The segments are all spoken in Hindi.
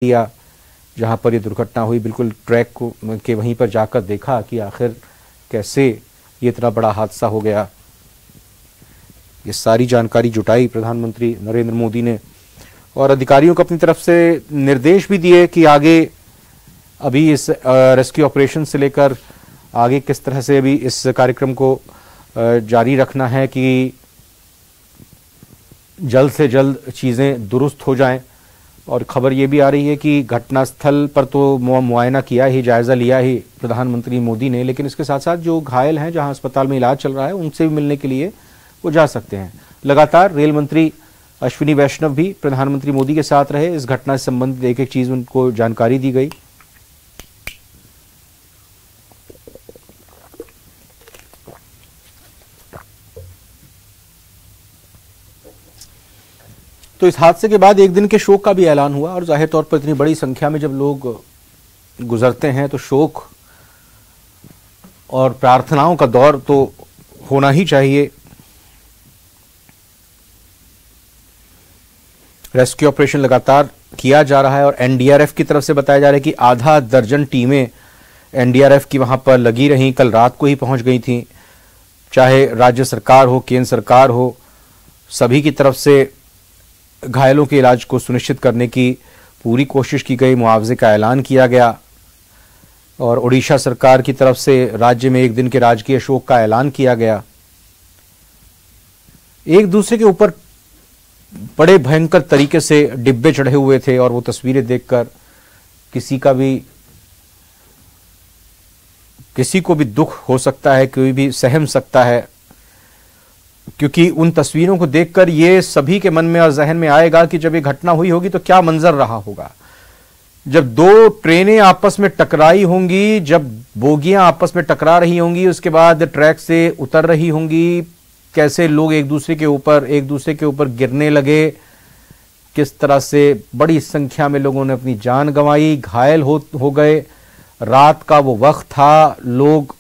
दिया जहां पर ये दुर्घटना हुई, बिल्कुल ट्रैक को के वहीं पर जाकर देखा कि आखिर कैसे ये इतना बड़ा हादसा हो गया। ये सारी जानकारी जुटाई प्रधानमंत्री नरेंद्र मोदी ने और अधिकारियों को अपनी तरफ से निर्देश भी दिए कि आगे अभी इस रेस्क्यू ऑपरेशन से लेकर आगे किस तरह से अभी इस कार्यक्रम को जारी रखना है कि जल्द से जल्द चीज़ें दुरुस्त हो जाएं। और खबर ये भी आ रही है कि घटनास्थल पर तो मुआयना किया ही, जायजा लिया ही प्रधानमंत्री मोदी ने, लेकिन इसके साथ साथ जो घायल हैं जहां अस्पताल में इलाज चल रहा है उनसे भी मिलने के लिए वो जा सकते हैं। लगातार रेल मंत्री अश्विनी वैष्णव भी प्रधानमंत्री मोदी के साथ रहे। इस घटना से संबंधित एक एक चीज उनको जानकारी दी गई। तो इस हादसे के बाद एक दिन के शोक का भी ऐलान हुआ और जाहिर तौर पर इतनी बड़ी संख्या में जब लोग गुजरते हैं तो शोक और प्रार्थनाओं का दौर तो होना ही चाहिए। रेस्क्यू ऑपरेशन लगातार किया जा रहा है और एनडीआरएफ की तरफ से बताया जा रहा है कि आधा दर्जन टीमें एनडीआरएफ की वहां पर लगी रहीं, कल रात को ही पहुंच गई थीं। चाहे राज्य सरकार हो, केंद्र सरकार हो, सभी की तरफ से घायलों के इलाज को सुनिश्चित करने की पूरी कोशिश की गई। मुआवजे का ऐलान किया गया और ओडिशा सरकार की तरफ से राज्य में एक दिन के राजकीय शोक का ऐलान किया गया। एक दूसरे के ऊपर बड़े भयंकर तरीके से डिब्बे चढ़े हुए थे और वो तस्वीरें देखकर किसी को भी दुख हो सकता है, कोई भी सहम सकता है, क्योंकि उन तस्वीरों को देखकर ये सभी के मन में और जहन में आएगा कि जब ये घटना हुई होगी तो क्या मंजर रहा होगा। जब दो ट्रेनें आपस में टकराई होंगी, जब बोगियां आपस में टकरा रही होंगी, उसके बाद ट्रैक से उतर रही होंगी, कैसे लोग एक दूसरे के ऊपर गिरने लगे, किस तरह से बड़ी संख्या में लोगों ने अपनी जान गंवाई, घायल हो गए। रात का वो वक्त था, लोग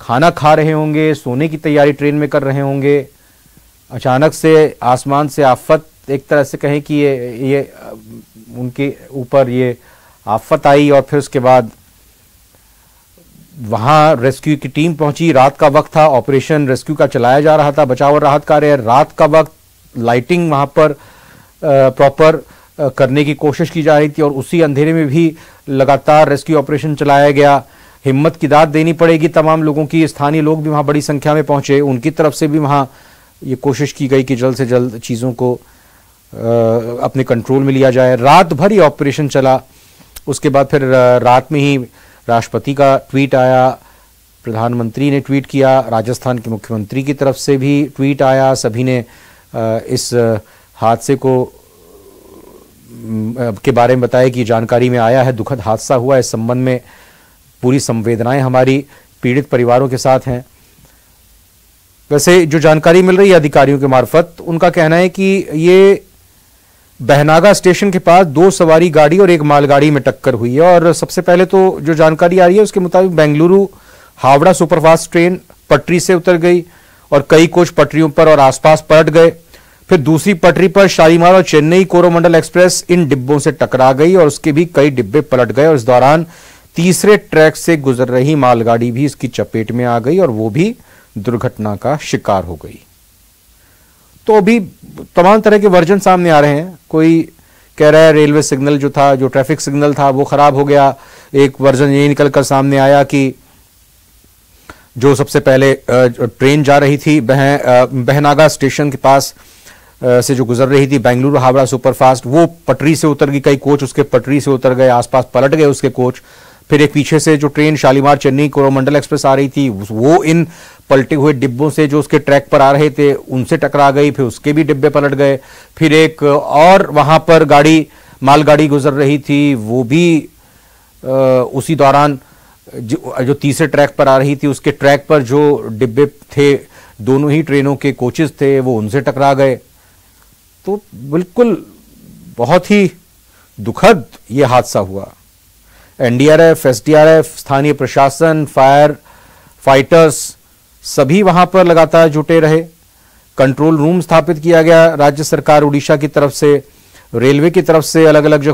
खाना खा रहे होंगे, सोने की तैयारी ट्रेन में कर रहे होंगे। अचानक से आसमान से आफत, एक तरह से कहें कि ये उनके ऊपर ये आफत आई और फिर उसके बाद वहां रेस्क्यू की टीम पहुंची। रात का वक्त था, ऑपरेशन रेस्क्यू का चलाया जा रहा था, बचाव और राहत कार्य। रात का वक्त, लाइटिंग वहां पर प्रॉपर करने की कोशिश की जा रही थी और उसी अंधेरे में भी लगातार रेस्क्यू ऑपरेशन चलाया गया। हिम्मत की दाद देनी पड़ेगी तमाम लोगों की। स्थानीय लोग भी वहां बड़ी संख्या में पहुंचे, उनकी तरफ से भी वहां ये कोशिश की गई कि जल्द से जल्द चीज़ों को अपने कंट्रोल में लिया जाए। रात भर ये ऑपरेशन चला। उसके बाद फिर रात में ही राष्ट्रपति का ट्वीट आया, प्रधानमंत्री ने ट्वीट किया, राजस्थान के मुख्यमंत्री की तरफ से भी ट्वीट आया। सभी ने इस हादसे के बारे में बताया कि जानकारी में आया है, दुखद हादसा हुआ। इस संबंध में पूरी संवेदनाएं हमारी पीड़ित परिवारों के साथ हैं। वैसे जो जानकारी मिल रही है अधिकारियों के मार्फत, उनका कहना है कि ये बहनागा स्टेशन के पास दो सवारी गाड़ी और एक मालगाड़ी में टक्कर हुई है। और सबसे पहले तो जो जानकारी आ रही है उसके मुताबिक बेंगलुरु हावड़ा सुपरफास्ट ट्रेन पटरी से उतर गई और कई कोच पटरियों पर और आसपास पलट गए। फिर दूसरी पटरी पर शालीमार और चेन्नई कोरोमंडल एक्सप्रेस इन डिब्बों से टकरा गई और उसके भी कई डिब्बे पलट गए और इस दौरान तीसरे ट्रैक से गुजर रही मालगाड़ी भी इसकी चपेट में आ गई और वो भी दुर्घटना का शिकार हो गई। तो अभी तमाम तरह के वर्जन सामने आ रहे हैं। कोई कह रहा है रेलवे सिग्नल जो ट्रैफिक सिग्नल था वो खराब हो गया। एक वर्जन ये निकलकर सामने आया कि जो सबसे पहले ट्रेन जा रही थी बहनागा स्टेशन के पास से जो गुजर रही थी बेंगलुरु हावड़ा सुपरफास्ट, वो पटरी से उतर गई, कई कोच उसके पटरी से उतर गए, आसपास पलट गए उसके कोच। फिर एक पीछे से जो ट्रेन शालीमार चेन्नई कोरोमंडल एक्सप्रेस आ रही थी वो इन पलटे हुए डिब्बों से जो उसके ट्रैक पर आ रहे थे उनसे टकरा गई, फिर उसके भी डिब्बे पलट गए। फिर एक और वहां पर मालगाड़ी गुजर रही थी, वो भी उसी दौरान जो तीसरे ट्रैक पर आ रही थी उसके ट्रैक पर जो डिब्बे थे, दोनों ही ट्रेनों के कोचेस थे, वो उनसे टकरा गए। तो बिल्कुल बहुत ही दुखद ये हादसा हुआ। एनडीआरएफ, एसडीआरएफ, स्थानीय प्रशासन, फायर फाइटर्स सभी वहां पर लगातार जुटे रहे। कंट्रोल रूम स्थापित किया गया राज्य सरकार उड़ीसा की तरफ से। रेलवे की तरफ से अलग अलग जो